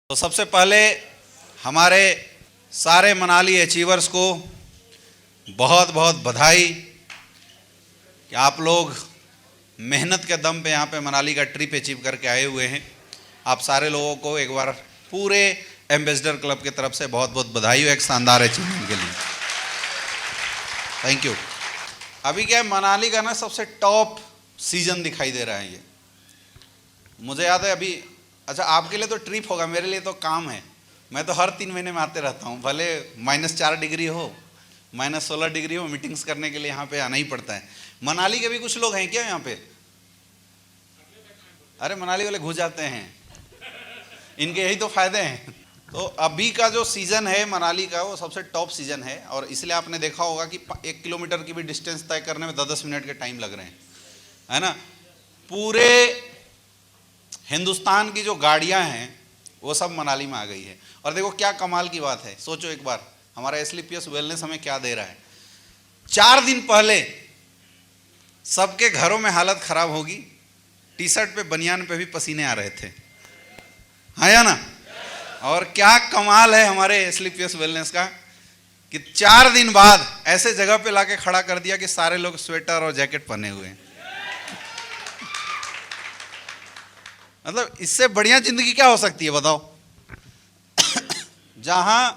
तो सबसे पहले हमारे सारे मनाली अचीवर्स को बहुत बहुत बधाई कि आप लोग मेहनत के दम पे यहाँ पे मनाली का ट्रिप अचीव करके आए हुए हैं। आप सारे लोगों को एक बार पूरे एम्बेसडर क्लब की तरफ से बहुत बहुत बधाई हो एक शानदार अचीवमेंट के लिए। Thank you. अभी क्या है, मनाली का ना सबसे टॉप सीजन दिखाई दे रहा है ये। मुझे याद है अभी, अच्छा आपके लिए तो ट्रिप होगा, मेरे लिए तो काम है। मैं तो हर 3 महीने में आते रहता हूँ, भले -4 डिग्री हो, -16 डिग्री हो, मीटिंग्स करने के लिए यहाँ पे आना ही पड़ता है। मनाली के भी कुछ लोग हैं क्या यहाँ पे? अरे मनाली वाले घुस जाते हैं, इनके यही तो फायदे हैं। तो अभी का जो सीज़न है मनाली का वो सबसे टॉप सीज़न है, और इसलिए आपने देखा होगा कि 1 किलोमीटर की भी डिस्टेंस तय करने में 10-10 मिनट के टाइम लग रहे हैं, है ना। पूरे हिंदुस्तान की जो गाड़ियां हैं वो सब मनाली में आ गई है। और देखो क्या कमाल की बात है, सोचो एक बार, हमारा एसलीपीएस वेलनेस हमें क्या दे रहा है। 4 दिन पहले सबके घरों में हालत खराब होगी, टी शर्ट पे बनियान पे भी पसीने आ रहे थे, हाँ या ना। और क्या कमाल है हमारे एसलीपीएस वेलनेस का कि 4 दिन बाद ऐसे जगह पे लाके खड़ा कर दिया कि सारे लोग स्वेटर और जैकेट पहने हुए हैं। मतलब इससे बढ़िया जिंदगी क्या हो सकती है बताओ। जहां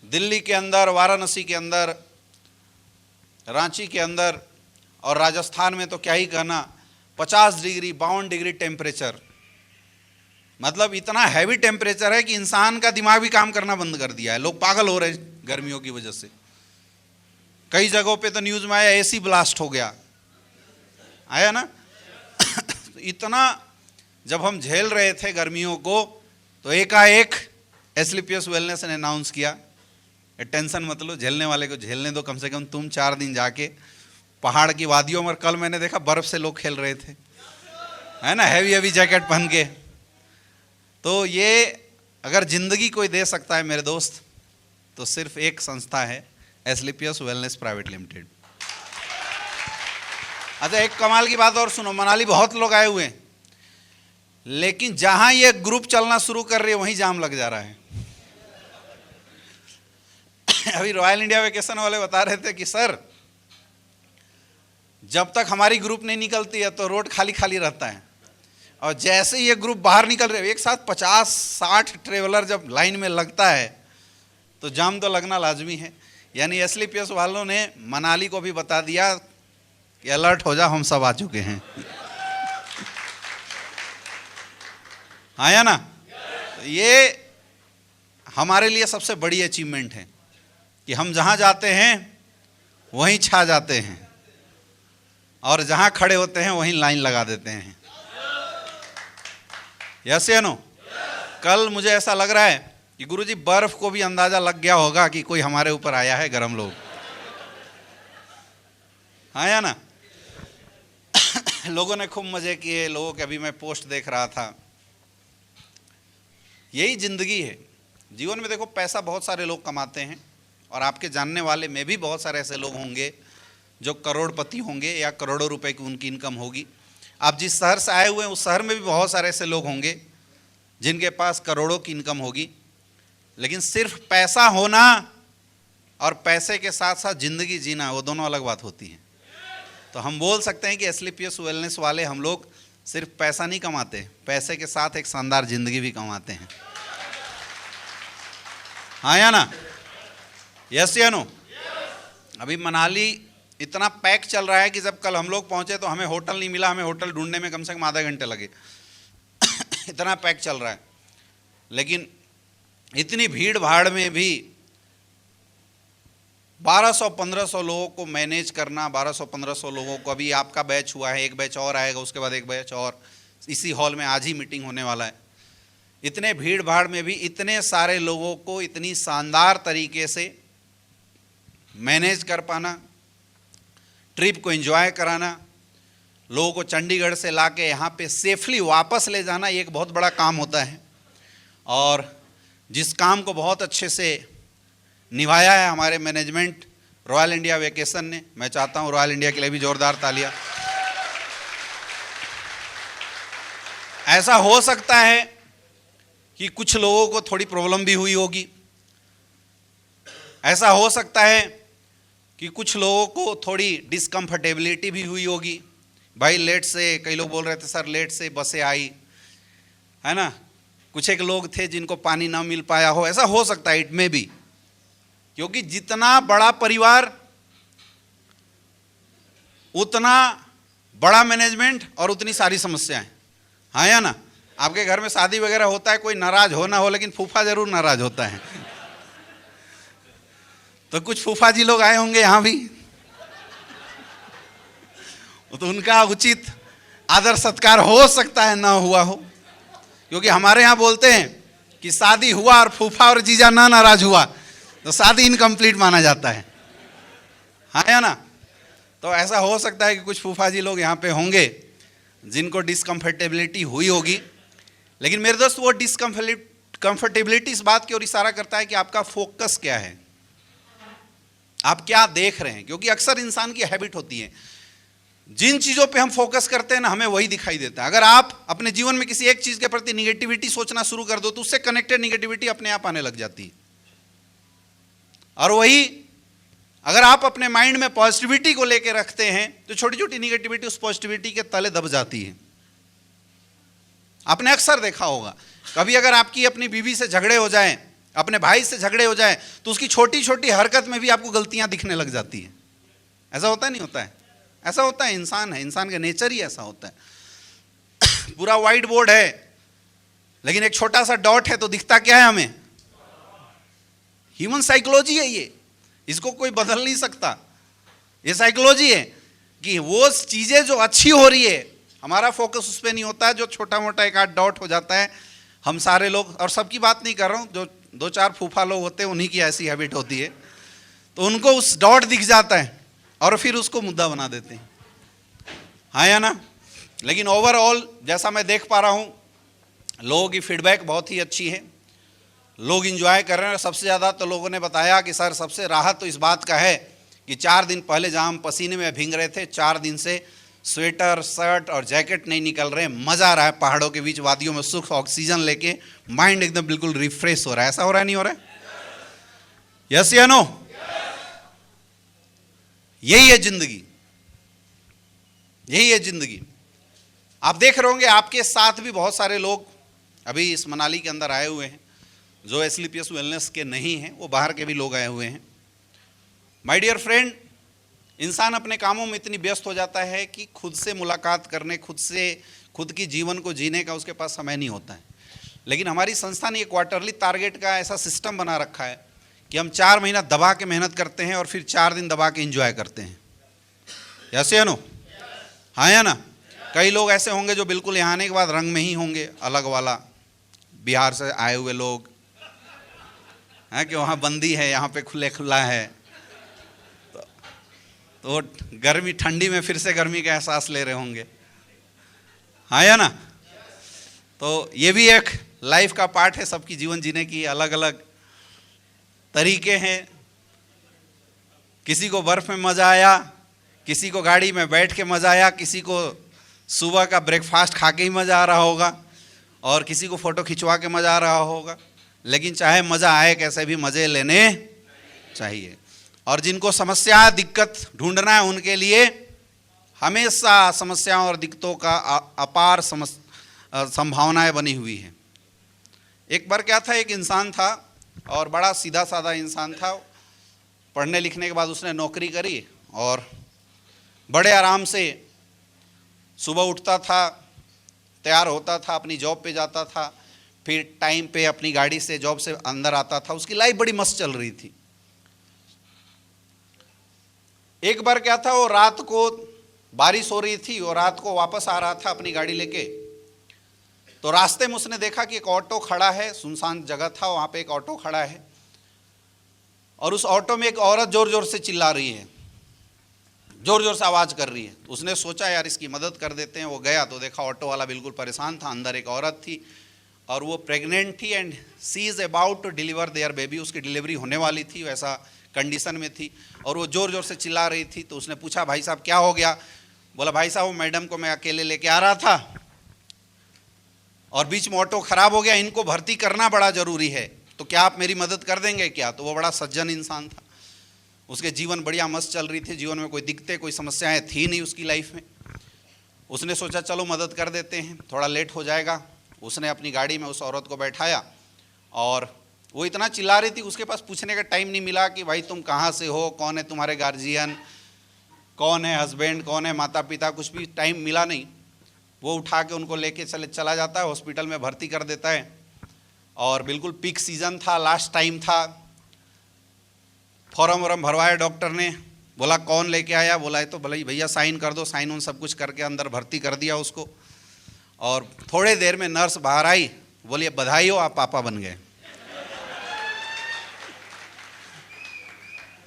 दिल्ली के अंदर, वाराणसी के अंदर, रांची के अंदर और राजस्थान में तो क्या ही कहना, 50 डिग्री 52 डिग्री टेम्परेचर, मतलब इतना हैवी टेम्परेचर है कि इंसान का दिमाग भी काम करना बंद कर दिया है। लोग पागल हो रहे हैं गर्मियों की वजह से। कई जगहों पे तो न्यूज में आया एसी ब्लास्ट हो गया, आया ना। इतना जब हम झेल रहे थे गर्मियों को, तो एकाएक एसलीपीएस वेलनेस ने अनाउंस किया, टेंशन मत लो, झेलने वाले को झेलने दो, कम से कम तुम 4 दिन जाके पहाड़ की वादियों में। कल मैंने देखा बर्फ से लोग खेल रहे थे, है ना, हैवी हैवी जैकेट पहन के। तो ये अगर जिंदगी कोई दे सकता है मेरे दोस्त, तो सिर्फ एक संस्था है, एसलीपीएस वेलनेस प्राइवेट लिमिटेड। अच्छा एक कमाल की बात और सुनो, मनाली बहुत लोग आए हुए हैं, लेकिन जहां ये ग्रुप चलना शुरू कर रही है वहीं जाम लग जा रहा है। अभी रॉयल इंडिया वेकेशन वाले बता रहे थे कि सर जब तक हमारी ग्रुप नहीं निकलती है तो रोड खाली खाली रहता है, और जैसे ये ग्रुप बाहर निकल रहे, एक साथ 50-60 ट्रेवलर जब लाइन में लगता है तो जाम तो लगना लाजमी है। यानी एसलीपीएस वालों ने मनाली को भी बता दिया कि अलर्ट हो जा, हम सब आ चुके हैं, आया ना। ये हमारे लिए सबसे बड़ी अचीवमेंट है कि हम जहां जाते हैं वहीं छा जाते हैं, और जहां खड़े होते हैं वहीं लाइन लगा देते हैं। यस या नो? कल मुझे ऐसा लग रहा है कि गुरुजी बर्फ को भी अंदाजा लग गया होगा कि कोई हमारे ऊपर आया है, गरम लोग, हाँ या ना। लोगों ने खूब मजे किए, लोगों के अभी मैं पोस्ट देख रहा था। यही जिंदगी है। जीवन में देखो पैसा बहुत सारे लोग कमाते हैं, और आपके जानने वाले में भी बहुत सारे ऐसे लोग होंगे जो करोड़पति होंगे या करोड़ों रुपए की उनकी इनकम होगी। आप जिस शहर से आए हुए हैं उस शहर में भी बहुत सारे ऐसे लोग होंगे जिनके पास करोड़ों की इनकम होगी। लेकिन सिर्फ पैसा होना और पैसे के साथ साथ जिंदगी जीना, वो दोनों अलग बात होती है। तो हम बोल सकते हैं कि एसलीपीएस वेलनेस वाले हम लोग सिर्फ पैसा नहीं कमाते, पैसे के साथ एक शानदार जिंदगी भी कमाते हैं, हाँ या ना। यस या नो? अभी मनाली इतना पैक चल रहा है कि जब कल हम लोग पहुंचे तो हमें होटल नहीं मिला, हमें होटल ढूंढने में कम से कम आधा घंटे लगे। इतना पैक चल रहा है। लेकिन इतनी भीड़ भाड़ में भी 1200-1500 लोगों को मैनेज करना, 1200-1500 लोगों को, अभी आपका बैच हुआ है, एक बैच और आएगा, उसके बाद एक बैच और, इसी हॉल में आज ही मीटिंग होने वाला है। इतने भीड़ भाड़ में भी इतने सारे लोगों को इतनी शानदार तरीके से मैनेज कर पाना, ट्रिप को एंजॉय कराना, लोगों को चंडीगढ़ से लाके यहाँ पे सेफली वापस ले जाना, ये एक बहुत बड़ा काम होता है। और जिस काम को बहुत अच्छे से निभाया है हमारे मैनेजमेंट रॉयल इंडिया वेकेशन ने, मैं चाहता हूँ रॉयल इंडिया के लिए भी जोरदार तालियां। ऐसा हो सकता है कि कुछ लोगों को थोड़ी प्रॉब्लम भी हुई होगी। ऐसा हो सकता है कि कुछ लोगों को थोड़ी डिस्कम्फर्टेबिलिटी भी हुई होगी। भाई लेट से, कई लोग बोल रहे थे सर लेट से बसें आई, है ना। कुछ एक लोग थे जिनको पानी ना मिल पाया हो, ऐसा हो सकता है, इट में भी। क्योंकि जितना बड़ा परिवार उतना बड़ा मैनेजमेंट और उतनी सारी समस्याएं, हाँ या ना। आपके घर में शादी वगैरह होता है, कोई नाराज हो ना हो, लेकिन फूफा जरूर नाराज होता है। तो कुछ फूफा जी लोग आए होंगे यहां भी, तो उनका उचित आदर सत्कार हो सकता है ना हुआ हो। क्योंकि हमारे यहां बोलते हैं कि शादी हुआ और फूफा और जीजा ना नाराज हुआ तो शादी इनकम्प्लीट माना जाता है, हाँ या ना। तो ऐसा हो सकता है कि कुछ फूफा जी लोग यहाँ पे होंगे जिनको डिस्कम्फर्टेबिलिटी हुई होगी। लेकिन मेरे दोस्त, वो डिस्कम्फर्टेबिलिटी इस बात की ओर इशारा करता है कि आपका फोकस क्या है, आप क्या देख रहे हैं। क्योंकि अक्सर इंसान की हैबिट होती है, जिन चीज़ों पे हम फोकस करते हैं ना, हमें वही दिखाई देता है। अगर आप अपने जीवन में किसी एक चीज़ के प्रति निगेटिविटी सोचना शुरू कर दो तो उससे कनेक्टेड निगेटिविटी अपने आप आने लग जाती है। और वही अगर आप अपने माइंड में पॉजिटिविटी को लेकर रखते हैं तो छोटी छोटी निगेटिविटी उस पॉजिटिविटी के तले दब जाती है। आपने अक्सर देखा होगा, कभी अगर आपकी अपनी बीवी से झगड़े हो जाएं, अपने भाई से झगड़े हो जाएं, तो उसकी छोटी छोटी हरकत में भी आपको गलतियां दिखने लग जाती हैं। ऐसा होता है नहीं होता है? ऐसा होता है, इंसान है, इंसान का नेचर ही ऐसा होता है। पूरा व्हाइट बोर्ड है लेकिन एक छोटा सा डॉट है तो दिखता क्या है हमें? ह्यूमन साइकोलॉजी है ये, इसको कोई बदल नहीं सकता। ये साइकोलॉजी है कि वो चीजें जो अच्छी हो रही है हमारा फोकस उस पर नहीं होता है, जो छोटा मोटा एक आध डॉट हो जाता है। हम सारे लोग, और सबकी बात नहीं कर रहा हूँ, जो दो चार फूफा लोग होते हैं उन्हीं की ऐसी हैबिट होती है, तो उनको उस डॉट दिख जाता है और फिर उसको मुद्दा बना देते हैं, हाँ या ना। लेकिन ओवरऑल जैसा मैं देख पा रहा हूँ, लोगों की फीडबैक बहुत ही अच्छी है, लोग इंजॉय कर रहे हैं। सबसे ज़्यादा तो लोगों ने बताया कि सर सबसे राहत तो इस बात का है कि 4 दिन पहले जहाँ हम पसीने में भीग रहे थे, 4 दिन से स्वेटर, शर्ट और जैकेट नहीं निकल रहे, मज़ा आ रहा है। पहाड़ों के बीच, वादियों में सुख ऑक्सीजन लेके माइंड एकदम बिल्कुल रिफ्रेश हो रहा है। ऐसा हो रहा है नहीं हो रहा है? यस या नो? यही है जिंदगी, यही है जिंदगी। आप देख रहे होंगे आपके साथ भी बहुत सारे लोग अभी इस मनाली के अंदर आए हुए हैं जो एस्क्लेपियस वेलनेस के नहीं हैं, वो बाहर के भी लोग आए हुए हैं। माय डियर फ्रेंड, इंसान अपने कामों में इतनी व्यस्त हो जाता है कि खुद से मुलाकात करने, खुद की जीवन को जीने का उसके पास समय नहीं होता है। लेकिन हमारी संस्था ने एक क्वार्टरली टारगेट का ऐसा सिस्टम बना रखा है कि हम 4 महीना दबा के मेहनत करते हैं और फिर 4 दिन दबा के एंजॉय करते हैं। यस या नो? हाँ या ना? कई लोग ऐसे होंगे जो बिल्कुल यहाँ आने के बाद रंग में ही होंगे, अलग वाला, बिहार से आए हुए लोग हैं कि वहाँ बंदी है, यहाँ पे खुले खुला है, तो गर्मी ठंडी में फिर से गर्मी का एहसास ले रहे होंगे, हाँ या ना। तो ये भी एक लाइफ का पार्ट है, सबकी जीवन जीने की अलग अलग तरीके हैं। किसी को बर्फ में मज़ा आया, किसी को गाड़ी में बैठ के मज़ा आया, किसी को सुबह का ब्रेकफास्ट खा के ही मज़ा आ रहा होगा, और किसी को फ़ोटो खिंचवा के मज़ा आ रहा होगा। लेकिन चाहे मज़ा आए, कैसे भी मज़े लेने चाहिए। और जिनको समस्या, दिक्कत ढूंढना है, उनके लिए हमेशा समस्याओं और दिक्कतों का अपार संभावनाएं बनी हुई हैं। एक बार क्या था, एक इंसान था और बड़ा सीधा साधा इंसान था। पढ़ने लिखने के बाद उसने नौकरी करी और बड़े आराम से सुबह उठता था, तैयार होता था, अपनी जॉब पे जाता था, फिर टाइम पे अपनी गाड़ी से जॉब से अंदर आता था। उसकी लाइफ बड़ी मस्त चल रही थी। एक बार क्या था, वो रात को बारिश हो रही थी और रात को वापस आ रहा था अपनी गाड़ी लेके, तो रास्ते में उसने देखा कि एक ऑटो खड़ा है, सुनसान जगह था, वहाँ पे एक ऑटो खड़ा है और उस ऑटो में एक औरत जोर जोर से चिल्ला रही है, जोर जोर से आवाज़ कर रही है। उसने सोचा यार इसकी मदद कर देते हैं। वो गया तो देखा ऑटो वाला बिल्कुल परेशान था, अंदर एक औरत थी और वो प्रेग्नेंट थी and she is about to deliver their baby. उसकी डिलीवरी होने वाली थी, वैसा कंडीशन में थी और वो जोर जोर से चिल्ला रही थी। तो उसने पूछा भाई साहब क्या हो गया? बोला भाई साहब वो मैडम को मैं अकेले लेके आ रहा था और बीच में ऑटो खराब हो गया, इनको भर्ती करना बड़ा जरूरी है, तो क्या आप मेरी मदद कर देंगे क्या? तो वो बड़ा सज्जन इंसान था, उसके जीवन बढ़िया मस्त चल रही थी, जीवन में कोई दिक्कतें कोई समस्याएं थी नहीं उसकी लाइफ में। उसने सोचा चलो मदद कर देते हैं, थोड़ा लेट हो जाएगा। उसने अपनी गाड़ी में उस औरत को बैठाया और वो इतना चिल्ला रही थी, उसके पास पूछने का टाइम नहीं मिला कि भाई तुम कहाँ से हो, कौन है तुम्हारे गार्जियन, कौन है हस्बैंड, कौन है माता पिता, कुछ भी टाइम मिला नहीं। वो उठा के उनको लेके चला जाता है, हॉस्पिटल में भर्ती कर देता है। और बिल्कुल पीक सीजन था, लास्ट टाइम था। फॉर्म वॉर्म भरवाया डॉक्टर ने, बोला कौन लेके आया, बोला तो भले भैया साइन कर दो, साइन उन सब कुछ करके अंदर भर्ती कर दिया उसको। और थोड़े देर में नर्स बाहर आई, बोलिए बधाई हो आप पापा बन गए।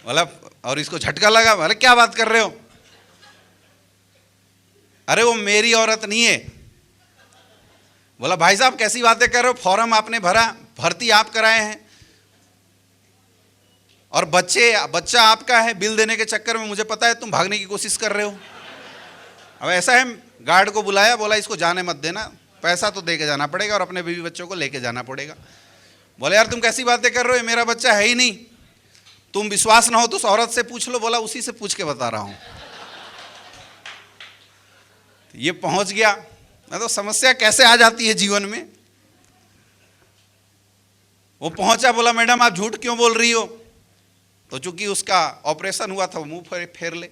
बोला, और इसको झटका लगा, बोले क्या बात कर रहे हो? अरे वो मेरी औरत नहीं है। बोला भाई साहब कैसी बातें कर रहे हो, फॉर्म आपने भरा, भर्ती आप कराए हैं और बच्चा आपका है, बिल देने के चक्कर में मुझे पता है तुम भागने की कोशिश कर रहे हो। अब ऐसा है, गार्ड को बुलाया, बोला इसको जाने मत देना, पैसा तो दे के जाना पड़ेगा और अपने बीवी बच्चों को लेके जाना पड़ेगा। बोले यार तुम कैसी बातें कर रहे हो, मेरा बच्चा है ही नहीं, तुम विश्वास ना हो तो उस औरत से पूछ लो। बोला उसी से पूछ के बता रहा हूं। ये पहुंच गया ना, तो समस्या कैसे आ जाती है जीवन में। वो पहुंचा, बोला मैडम आप झूठ क्यों बोल रही हो? तो चूंकि उसका ऑपरेशन हुआ था, वो मुंह फेर ले।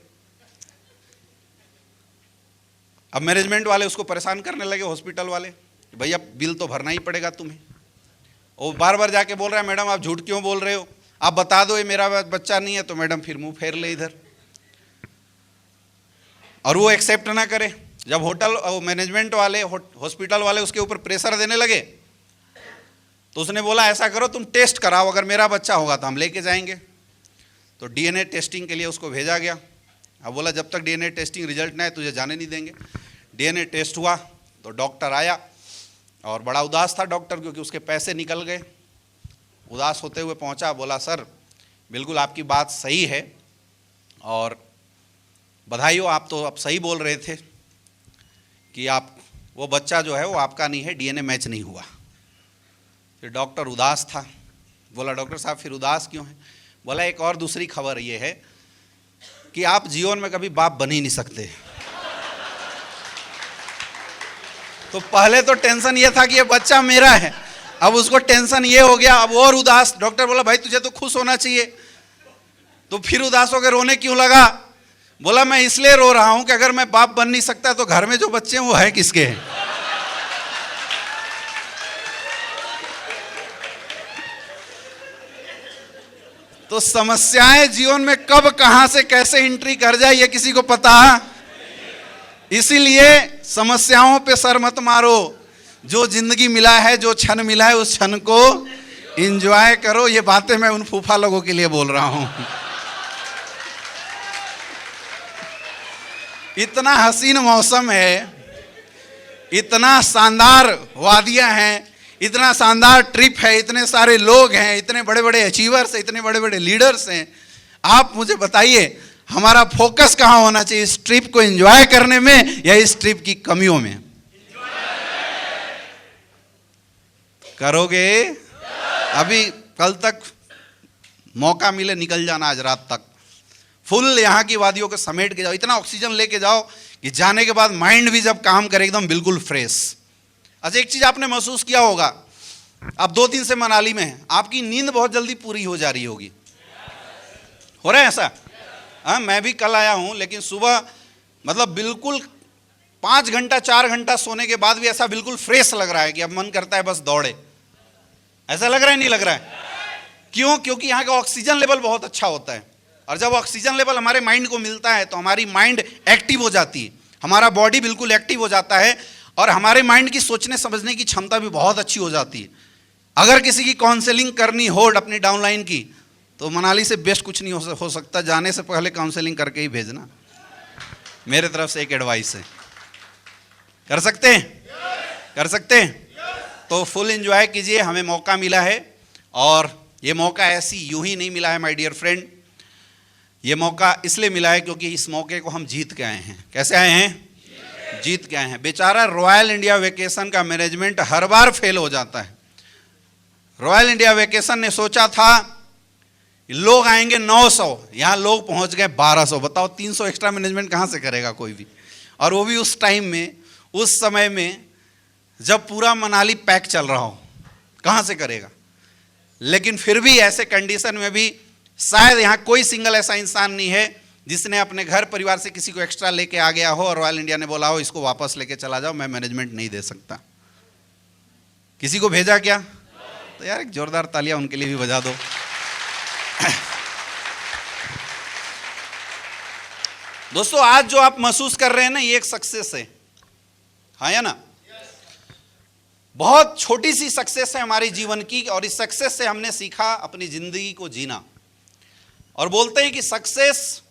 अब मैनेजमेंट वाले उसको परेशान करने लगे, हॉस्पिटल वाले, भैया बिल तो भरना ही पड़ेगा तुम्हें। वो बार बार जाके बोल रहा है मैडम आप झूठ क्यों बोल रहे हो, आप बता दो ये मेरा बच्चा नहीं है। तो मैडम फिर मुंह फेर ले इधर, और वो एक्सेप्ट ना करे। जब होटल मैनेजमेंट वाले हॉस्पिटल वाले उसके ऊपर प्रेशर देने लगे, तो उसने बोला ऐसा करो तुम टेस्ट कराओ, अगर मेरा बच्चा होगा तो हम लेके जाएंगे। तो डीएनए टेस्टिंग के लिए उसको भेजा गया। अब बोला जब तक डीएनए टेस्टिंग रिजल्ट ना आए तुझे जाने नहीं देंगे। डीएनए टेस्ट हुआ तो डॉक्टर आया, और बड़ा उदास था डॉक्टर, क्योंकि उसके पैसे निकल गए। उदास होते हुए पहुंचा, बोला सर बिल्कुल आपकी बात सही है और बधाई हो, आप तो अब सही बोल रहे थे कि आप वो बच्चा जो है वो आपका नहीं है, डीएनए मैच नहीं हुआ। फिर डॉक्टर उदास था। बोला डॉक्टर साहब फिर उदास क्यों है? बोला एक और दूसरी खबर ये है कि आप जीवन में कभी बाप बन ही नहीं सकते। तो पहले तो टेंशन ये था कि ये बच्चा मेरा है, अब उसको टेंशन ये हो गया, अब और उदास। डॉक्टर बोला भाई तुझे तो खुश होना चाहिए। तो फिर उदास होकर रोने क्यों लगा? बोला मैं इसलिए रो रहा हूं कि अगर मैं बाप बन नहीं सकता तो घर में जो बच्चे हैं वो है किसके हैं? तो समस्याएं जीवन में कब कहां से कैसे एंट्री कर जाए ये किसी को पता? इसीलिए समस्याओं पे सर मत मारो, जो जिंदगी मिला है, जो क्षण मिला है उस क्षण को एंजॉय करो। ये बातें मैं उन फूफा लोगों के लिए बोल रहा हूं। इतना हसीन मौसम है, इतना शानदार वादियां हैं, इतना शानदार ट्रिप है, इतने सारे लोग हैं, इतने बड़े बड़े अचीवर्स हैं, इतने बड़े बड़े लीडर्स हैं। आप मुझे बताइए हमारा फोकस कहां होना चाहिए, इस ट्रिप को एंजॉय करने में या इस ट्रिप की कमियों में? करोगे? अभी कल तक मौका मिले निकल जाना, आज रात तक फुल यहाँ की वादियों को समेट के जाओ, इतना ऑक्सीजन लेके जाओ कि जाने के बाद माइंड भी जब काम करे एकदम बिल्कुल फ्रेश। अच्छा एक चीज आपने महसूस किया होगा, आप 2 दिन से मनाली में हैं, आपकी नींद बहुत जल्दी पूरी हो जा रही होगी। हो रहा है ऐसा? हाँ, मैं भी कल आया हूं, लेकिन सुबह मतलब बिल्कुल 5 घंटा 4 घंटा सोने के बाद भी ऐसा बिल्कुल फ्रेश लग रहा है कि अब मन करता है बस दौड़े। ऐसा लग रहा है नहीं लग रहा है? क्यों? क्योंकि यहाँ का ऑक्सीजन लेवल बहुत अच्छा होता है, और जब ऑक्सीजन लेवल हमारे माइंड को मिलता है तो हमारी माइंड एक्टिव हो जाती है, हमारा बॉडी बिल्कुल एक्टिव हो जाता है, और हमारे माइंड की सोचने समझने की क्षमता भी बहुत अच्छी हो जाती है। अगर किसी की काउंसलिंग करनी हो अपनी डाउनलाइन की, तो मनाली से बेस्ट कुछ नहीं हो सकता। जाने से पहले काउंसलिंग करके ही भेजना, मेरे तरफ से एक एडवाइस है। कर सकते हैं? कर सकते हैं? तो फुल एंजॉय कीजिए, हमें मौका मिला है, और ये मौका ऐसी यूं ही नहीं मिला है माय डियर फ्रेंड। ये मौका इसलिए मिला है क्योंकि इस मौके को हम जीत के आए हैं। कैसे आए हैं? जीत के आए हैं। बेचारा रॉयल इंडिया वेकेशन का मैनेजमेंट हर बार फेल हो जाता है। रॉयल इंडिया वेकेशन ने सोचा था लोग आएंगे 900, यहां लोग पहुंच गए 1200। बताओ 300 एक्स्ट्रा मैनेजमेंट कहां से करेगा कोई भी, और वो भी उस टाइम में, उस समय में जब पूरा मनाली पैक चल रहा हो, कहां से करेगा। लेकिन फिर भी ऐसे कंडीशन में भी शायद यहां कोई सिंगल ऐसा इंसान नहीं है जिसने अपने घर परिवार से किसी को एक्स्ट्रा लेके आ गया हो और रॉयल इंडिया ने बोला हो इसको वापस लेके चला जाओ, मैं मैनेजमेंट नहीं दे सकता। किसी को भेजा क्या? तो यार एक जोरदार तालियां उनके लिए भी बजा दो। दोस्तों आज जो आप महसूस कर रहे हैं ना, ये एक सक्सेस है, हाँ या ना? बहुत छोटी सी सक्सेस है हमारे जीवन की, और इस सक्सेस से हमने सीखा अपनी जिंदगी को जीना। और बोलते हैं कि सक्सेस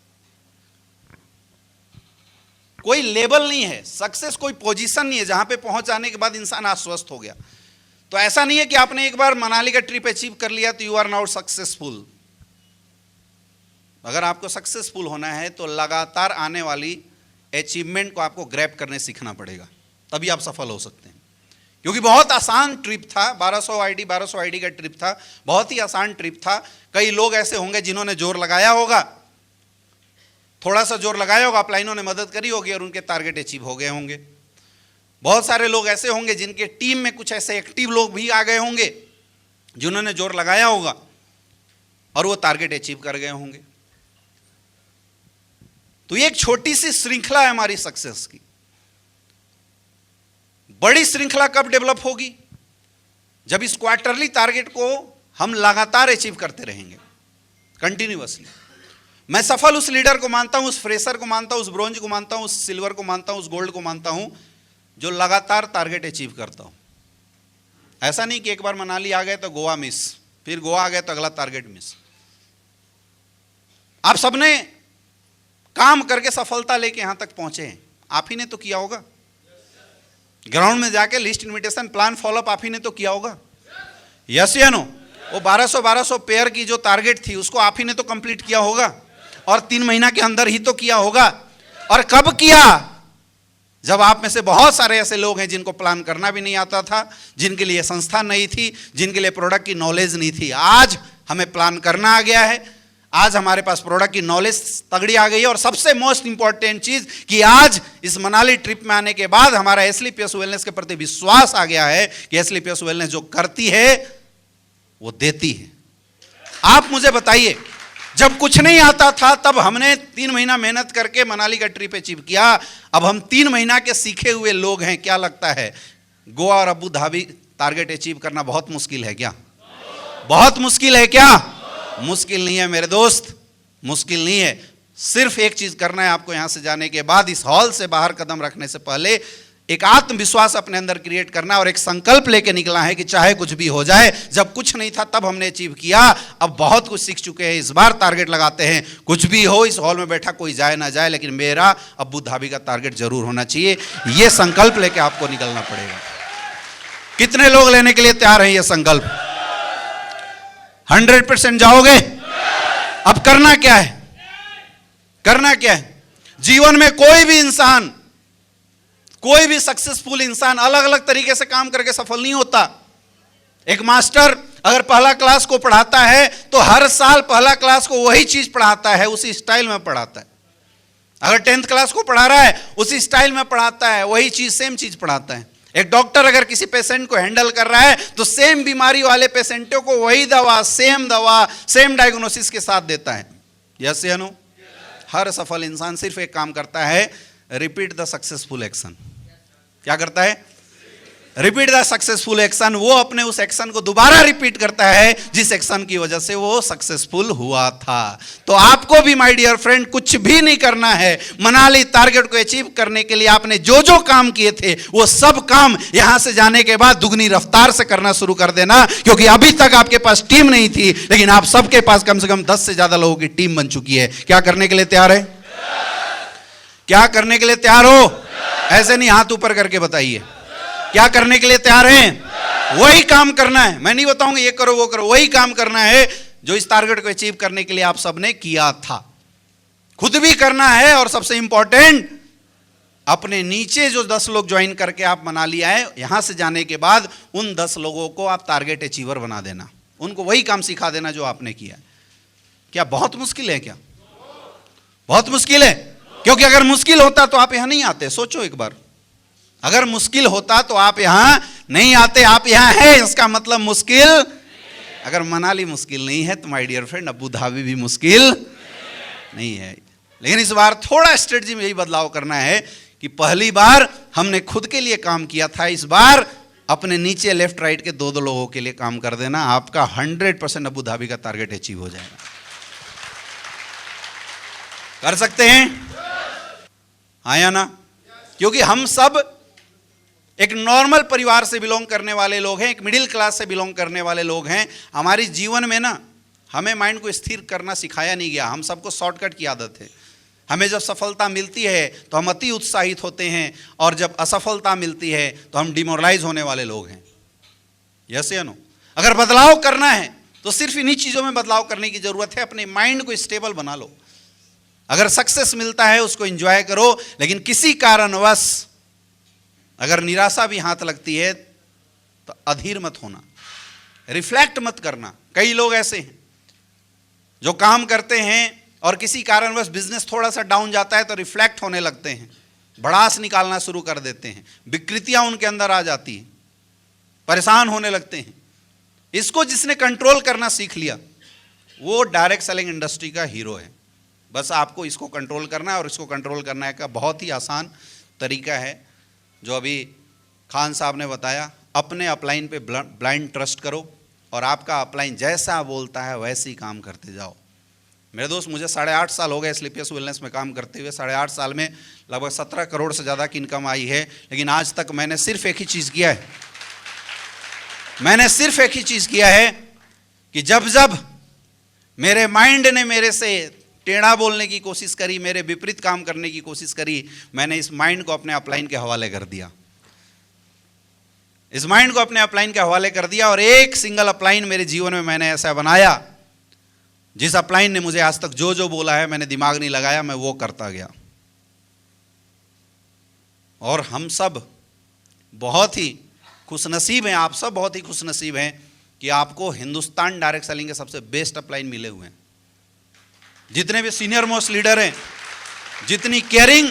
कोई लेबल नहीं है, सक्सेस कोई पोजीशन नहीं है जहां पे पहुंच जाने के बाद इंसान आश्वस्त हो गया। तो ऐसा नहीं है कि आपने एक बार मनाली का ट्रिप अचीव कर लिया तो यू आर नाउ सक्सेसफुल। अगर आपको सक्सेसफुल होना है तो लगातार आने वाली अचीवमेंट को आपको ग्रैब करने सीखना पड़ेगा, तभी आप सफल हो सकते हैं। क्योंकि बहुत आसान ट्रिप था, 1200 आईडी का ट्रिप था, बहुत ही आसान ट्रिप था। कई लोग ऐसे होंगे जिन्होंने जोर लगाया होगा, थोड़ा सा जोर लगाया होगा, अपलाइनों ने मदद करी होगी और उनके टारगेट अचीव हो गए होंगे। बहुत सारे लोग ऐसे होंगे जिनके टीम में कुछ ऐसे एक्टिव लोग भी आ गए होंगे जिन्होंने जोर लगाया होगा और वो टारगेट अचीव कर गए होंगे। तो ये एक छोटी सी श्रृंखला है हमारी सक्सेस की। बड़ी श्रृंखला कब डेवलप होगी? जब इस क्वार्टरली टारगेट को हम लगातार अचीव करते रहेंगे, कंटिन्यूअसली। मैं सफल उस लीडर को मानता हूं, उस फ्रेशर को मानता हूं, उस ब्रोंज को मानता हूं, उस सिल्वर को मानता हूं, उस गोल्ड को मानता हूं जो लगातार टारगेट अचीव करता हूं। ऐसा नहीं कि एक बार मनाली आ गए तो गोवा मिस, फिर गोवा आ गए तो अगला टारगेट मिस। आप सबने काम करके सफलता लेके यहां तक पहुंचे हैं, आप ही ने तो किया होगा। ग्राउंड में जाके लिस्ट इनविटेशन प्लान फॉलोअप आप ही ने तो किया होगा, यस या नो? वो 1200 पेयर की जो टारगेट थी उसको आप ही ने तो कंप्लीट किया होगा, और 3 महीना के अंदर ही तो किया होगा। और कब किया? जब आप में से बहुत सारे ऐसे लोग हैं जिनको प्लान करना भी नहीं आता था, जिनके लिए संस्था नहीं थी, जिनके लिए प्रोडक्ट की नॉलेज नहीं थी। आज हमें प्लान करना आ गया है, आज हमारे पास प्रोडक्ट की नॉलेज तगड़ी आ गई है, और सबसे मोस्ट इंपॉर्टेंट चीज कि आज इस मनाली ट्रिप में आने के बाद हमारा एसलीपीएस वेलनेस के प्रति विश्वास आ गया है कि एसलीपीएस वेलनेस जो करती है वो देती है। आप मुझे बताइए, जब कुछ नहीं आता था तब हमने 3 महीना मेहनत करके मनाली का ट्रिप अचीव किया। अब हम 3 महीना के सीखे हुए लोग हैं। क्या लगता है गोवा और अबू धाबी टारगेट अचीव करना बहुत मुश्किल है क्या? बहुत मुश्किल है क्या? मुश्किल नहीं है मेरे दोस्त, मुश्किल नहीं है। सिर्फ एक चीज करना है आपको, यहां से जाने के बाद, इस हॉल से बाहर कदम रखने से पहले एक आत्मविश्वास अपने अंदर क्रिएट करना और एक संकल्प लेके निकला है कि चाहे कुछ भी हो जाए। जब कुछ नहीं था तब हमने अचीव किया, अब बहुत कुछ सीख चुके हैं, इस बार टारगेट लगाते हैं। कुछ भी हो, इस हॉल में बैठा कोई जाए ना जाए, लेकिन मेरा अबू धाबी का टारगेट जरूर होना चाहिए। यह संकल्प लेके आपको निकलना पड़ेगा। कितने लोग लेने के लिए तैयार हैं यह संकल्प? 100% जाओगे? अब करना क्या है? करना क्या है? जीवन में कोई भी इंसान, कोई भी सक्सेसफुल इंसान अलग अलग तरीके से काम करके सफल नहीं होता। एक मास्टर अगर पहला क्लास को पढ़ाता है तो हर साल पहला क्लास को वही चीज पढ़ाता है, उसी स्टाइल में पढ़ाता है। अगर 10th क्लास को पढ़ा रहा है उसी स्टाइल में पढ़ाता है, वही चीज, सेम चीज पढ़ाता है। एक डॉक्टर अगर किसी पेशेंट को हैंडल कर रहा है तो सेम बीमारी वाले पेशेंटों को वही दवा, सेम डायग्नोसिस के साथ देता है। यस या नो? हर सफल इंसान सिर्फ एक काम करता है, रिपीट द सक्सेसफुल एक्शन। क्या करता है? Repeat the successful action. वो अपने उस एक्शन को दोबारा रिपीट करता है जिस एक्शन की वजह से वो सक्सेसफुल हुआ था। तो आपको भी माय डियर फ्रेंड कुछ भी नहीं करना है। मनाली टारगेट को अचीव करने के लिए आपने जो जो काम किए थे वो सब काम यहां से जाने के बाद दुगनी रफ्तार से करना शुरू कर देना, क्योंकि अभी तक आपके पास टीम नहीं थी, लेकिन आप सबके पास कम से कम 10 से ज्यादा लोगों की टीम बन चुकी है। क्या करने के लिए तैयार है? क्या करने के लिए तैयार हो? ऐसे नहीं, हाथ ऊपर करके बताइए। क्या करने के लिए तैयार हैं? वही काम करना है। मैं नहीं बताऊंगा ये करो वो करो, वही काम करना है जो इस टारगेट को अचीव करने के लिए आप सबने किया था। खुद भी करना है, और सबसे इंपॉर्टेंट अपने नीचे जो 10 लोग ज्वाइन करके आप मनाली आए, यहां से जाने के बाद उन 10 लोगों को आप टारगेट अचीवर बना देना, उनको वही काम सिखा देना जो आपने किया। क्या बहुत मुश्किल है? क्या बहुत मुश्किल है? क्योंकि अगर मुश्किल होता तो आप यहां नहीं आते। सोचो एक बार, अगर मुश्किल होता तो आप यहां नहीं आते। आप यहां हैं, इसका मतलब मुश्किल। अगर मनाली मुश्किल नहीं है तो my dear friend, Abu Dhabi भी मुश्किल नहीं है। लेकिन इस बार थोड़ा स्ट्रेटजी में यही बदलाव करना है कि पहली बार हमने खुद के लिए काम किया था, इस बार अपने नीचे लेफ्ट राइट के 2-2 लोगों के लिए काम कर देना। आपका 100% अबू धाबी का टारगेट अचीव हो जाएगा। कर सकते हैं? हाँ या ना? क्योंकि हम सब एक नॉर्मल परिवार से बिलोंग करने वाले लोग हैं, एक मिडिल क्लास से बिलोंग करने वाले लोग हैं। हमारी जीवन में ना हमें माइंड को स्थिर करना सिखाया नहीं गया। हम सबको शॉर्टकट की आदत है। हमें जब सफलता मिलती है तो हम अति उत्साहित होते हैं, और जब असफलता मिलती है तो हम डिमोरलाइज होने वाले लोग हैं। यस या नो? अगर बदलाव करना है तो सिर्फ इन्हीं चीज़ों में बदलाव करने की जरूरत है। अपने माइंड को स्टेबल बना लो। अगर सक्सेस मिलता है उसको एंजॉय करो, लेकिन किसी कारणवश अगर निराशा भी हाथ लगती है तो अधीर मत होना, रिफ्लेक्ट मत करना। कई लोग ऐसे हैं जो काम करते हैं और किसी कारणवश बिजनेस थोड़ा सा डाउन जाता है तो रिफ्लेक्ट होने लगते हैं, भड़ास निकालना शुरू कर देते हैं, विकृतियां उनके अंदर आ जाती हैं, परेशान होने लगते हैं। इसको जिसने कंट्रोल करना सीख लिया वो डायरेक्ट सेलिंग इंडस्ट्री का हीरो है। बस आपको इसको कंट्रोल करना है, और इसको कंट्रोल करने का बहुत ही आसान तरीका है जो अभी खान साहब ने बताया। अपने अपलाइन पे ब्लाइंड ट्रस्ट करो, और आपका अपलाइन जैसा बोलता है वैसे ही काम करते जाओ। मेरे दोस्त, मुझे 8.5 साल हो गए स्लीपियस वेलनेस में काम करते हुए। 8.5 साल में लगभग 17 करोड़ से ज़्यादा की इनकम आई है, लेकिन आज तक मैंने सिर्फ एक ही चीज़ किया है। मैंने सिर्फ एक ही चीज़ किया है कि जब जब मेरे माइंड ने मेरे से टेढ़ा बोलने की कोशिश करी, मेरे विपरीत काम करने की कोशिश करी, मैंने इस माइंड को अपने अपलाइन के हवाले कर दिया। इस माइंड को अपने अपलाइन के हवाले कर दिया, और एक सिंगल अपलाइन मेरे जीवन में मैंने ऐसा बनाया, जिस अपलाइन ने मुझे आज तक जो जो बोला है मैंने दिमाग नहीं लगाया, मैं वो करता गया। और हम सब बहुत ही खुशनसीब हैं, आप सब बहुत ही खुशनसीब हैं कि आपको हिंदुस्तान डायरेक्ट सेलिंग के सबसे बेस्ट अपलाइन मिले हुए हैं। जितने भी सीनियर मोस्ट लीडर हैं, जितनी केयरिंग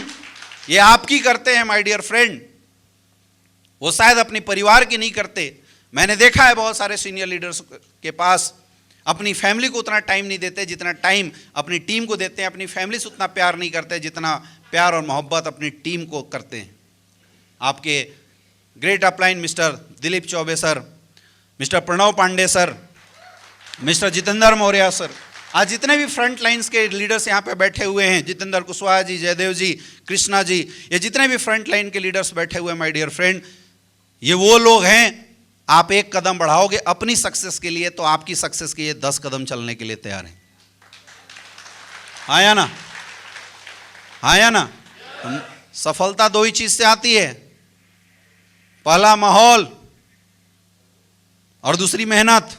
ये आपकी करते हैं माय डियर फ्रेंड, वो शायद अपने परिवार की नहीं करते। मैंने देखा है बहुत सारे सीनियर लीडर्स के पास अपनी फैमिली को उतना टाइम नहीं देते जितना टाइम अपनी टीम को देते हैं, अपनी फैमिली से उतना प्यार नहीं करते जितना प्यार और मोहब्बत अपनी टीम को करते हैं। आपके great upline mister Dilip Choubey sir, mister Pranav Pandey sir, mister Jitendra Maurya sir, आज जितने भी फ्रंट लाइन्स के लीडर्स यहाँ पे बैठे हुए हैं, जितेंद्र कुशवाहा जी, जयदेव जी, कृष्णा जी, ये जितने भी फ्रंट लाइन के लीडर्स बैठे हुए हैं माय डियर फ्रेंड, ये वो लोग हैं। आप एक कदम बढ़ाओगे अपनी सक्सेस के लिए तो आपकी सक्सेस के लिए 10 कदम चलने के लिए तैयार हैं। हाँ या ना? हाँ या ना? सफलता 2 ही चीज से आती है, पहला माहौल और दूसरी मेहनत।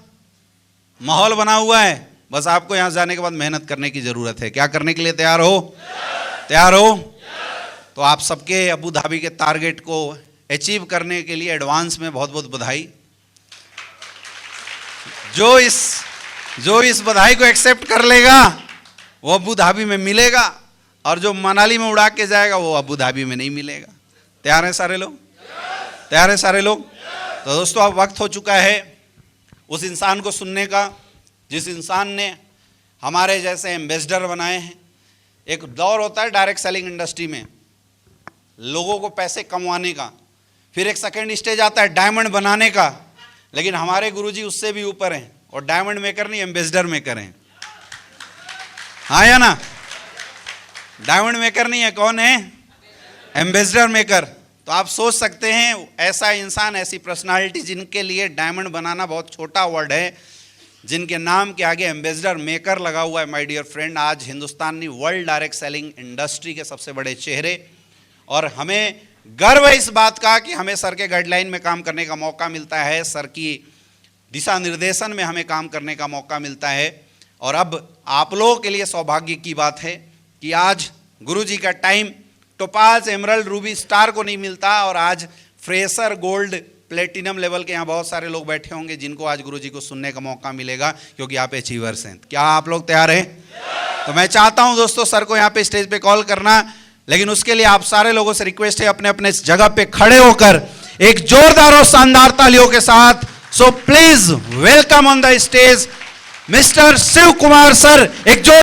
माहौल बना हुआ है, बस आपको यहां जाने के बाद मेहनत करने की जरूरत है। क्या करने के लिए तैयार हो? तैयार हो? तो आप सबके अबू धाबी के टारगेट को अचीव करने के लिए एडवांस में बहुत बहुत बधाई। जो इस बधाई को एक्सेप्ट कर लेगा वो अबू धाबी में मिलेगा, और जो मनाली में उड़ा के जाएगा वो अबू धाबी में नहीं मिलेगा। तैयार हैं सारे लोग? तैयार हैं सारे लोग? तो दोस्तों, अब वक्त हो चुका है उस इंसान को सुनने का जिस इंसान ने हमारे जैसे एम्बेसडर बनाए हैं। एक दौर होता है डायरेक्ट सेलिंग इंडस्ट्री में लोगों को पैसे कमवाने का, फिर एक सेकेंड स्टेज आता है डायमंड बनाने का, लेकिन हमारे गुरुजी उससे भी ऊपर हैं, और डायमंड मेकर नहीं, एम्बेसडर मेकर हैं। हाँ या ना? डायमंड मेकर नहीं है, कौन है? Ambassador maker. तो आप सोच सकते हैं ऐसा इंसान, ऐसी पर्सनालिटी जिनके लिए डायमंड बनाना बहुत छोटा वर्ड है, जिनके नाम के आगे एम्बेसडर मेकर लगा हुआ है माय डियर फ्रेंड, आज हिंदुस्तानी वर्ल्ड डायरेक्ट सेलिंग इंडस्ट्री के सबसे बड़े चेहरे। और हमें गर्व है इस बात का कि हमें सर के गाइडलाइन में काम करने का मौका मिलता है, सर की दिशा निर्देशन में हमें काम करने का मौका मिलता है। और अब आप लोगों के लिए सौभाग्य की बात है कि आज गुरुजी का time topaz, emerald, Ruby, star को नहीं मिलता। और आज फ्रेशर, गोल्ड, प्लेटिनम लेवल के यहाँ बहुत सारे लोग बैठे होंगे जिनको आज गुरुजी को सुनने का मौका मिलेगा, क्योंकि आप अचीवर्स हैं। क्या आप लोग तैयार हैं? तो मैं चाहता हूं दोस्तों सर को यहाँ पे स्टेज पे कॉल करना, लेकिन उसके लिए आप सारे लोगों से रिक्वेस्ट है अपने अपने जगह पे खड़े होकर एक जोरदार और शानदार तालियों के साथ, so please welcome on the stage mister Shiv Kumar sir. एक जोर